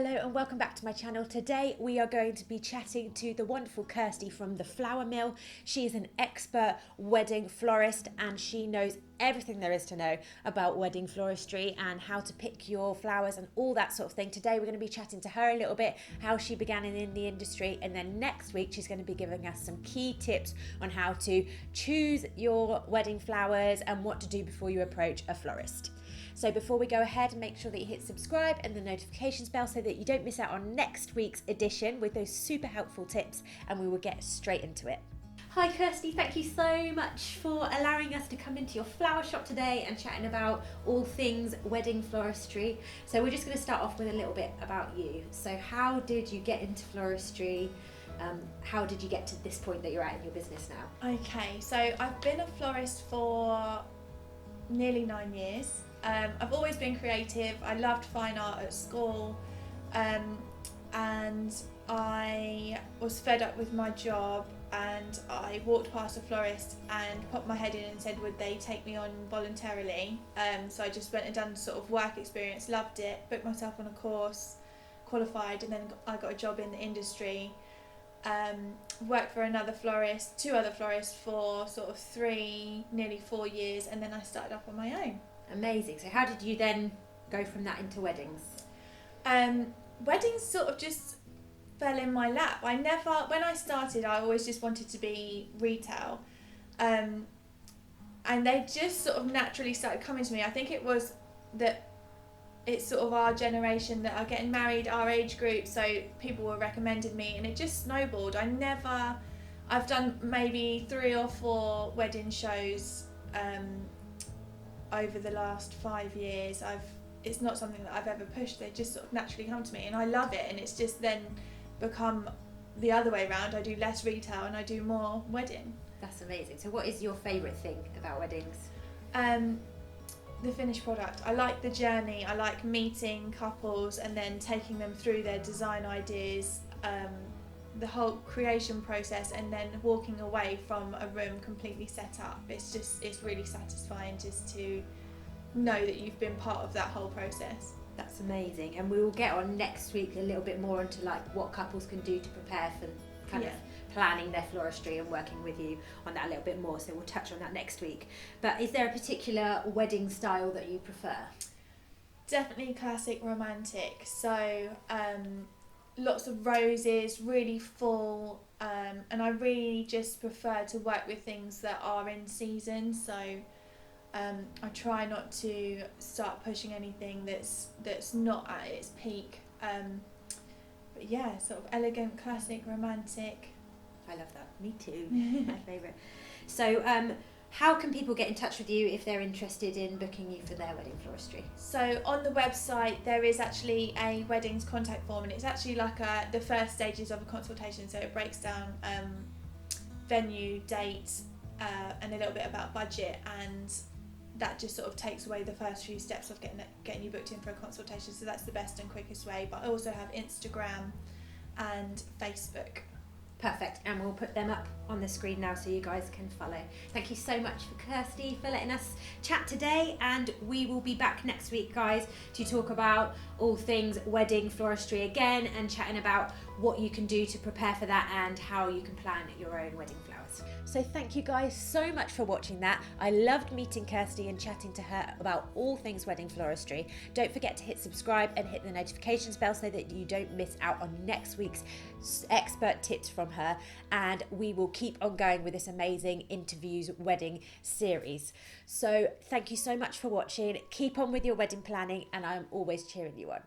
Hello and welcome back to my channel. Today we are going to be chatting to the wonderful Kirsty from the Flower Mill. She is an expert wedding florist and she knows everything there is to know about wedding floristry and how to pick your flowers and all that sort of thing. Today we're going to be chatting to her a little bit, how she began in the industry, and then next week she's going to be giving us some key tips on how to choose your wedding flowers and what to do before you approach a florist. So before we go ahead, make sure that you hit subscribe and the notifications bell so that you don't miss out on next week's edition with those super helpful tips, and we will get straight into it. Hi Kirsty, thank you so much for allowing us to come into your flower shop today and chatting about all things wedding floristry. So we're just going to start off with a little bit about you. So how did you get into floristry? How did you get to this point that you're at in your business now? Okay, so I've been a florist for nearly 9 years. I've always been creative. I loved fine art at school, and I was fed up with my job, and I walked past a florist and popped my head in and said would they take me on voluntarily. So I just went and done sort of work experience, loved it, booked myself on a course, qualified, and then I got a job in the industry. Worked for two other florists for sort of 3, nearly 4 years, and then I started up on my own. Amazing. So how did you then go from that into weddings? Weddings sort of just fell in my lap. When I started, I always just wanted to be retail. And they just sort of naturally started coming to me. I think it was that it's sort of our generation that are getting married, our age group, so people were recommending me, and it just snowballed. I've done maybe 3 or 4 wedding shows over the last 5 years. It's not something that I've ever pushed. They just sort of naturally come to me, and I love it. And it's just then become the other way around. I do less retail and I do more wedding. That's amazing. So what is your favourite thing about weddings? The finished product. I like the journey. I like meeting couples and then taking them through their design ideas, the whole creation process, and then walking away from a room completely set up. It's really satisfying just to know that you've been part of that whole process. That's amazing. And we will get on next week a little bit more into like what couples can do to prepare for kind of planning their floristry and working with you on that a little bit more. So we'll touch on that next week. But is there a particular wedding style that you prefer? Definitely classic romantic. So lots of roses, really full, and I really just prefer to work with things that are in season. So I try not to start pushing anything that's not at its peak. But yeah, sort of elegant, classic, romantic. I love that. Me too. My favourite. So how can people get in touch with you if they're interested in booking you for their wedding floristry? So on the website there is actually a weddings contact form, and it's actually like the first stages of a consultation. So it breaks down venue, date, and a little bit about budget, and that just sort of takes away the first few steps of getting you booked in for a consultation. So that's the best and quickest way. But I also have Instagram and Facebook. Perfect, and we'll put them up on the screen now so you guys can follow. Thank you so much for Kirsty for letting us chat today, and we will be back next week, guys, to talk about all things wedding floristry again and chatting about what you can do to prepare for that and how you can plan your own wedding flowers. So thank you guys so much for watching that. I loved meeting Kirsty and chatting to her about all things wedding floristry. Don't forget to hit subscribe and hit the notifications bell so that you don't miss out on next week's expert tips from her, and we will keep on going with this amazing interviews wedding series. So thank you so much for watching. Keep on with your wedding planning, and I'm always cheering you on.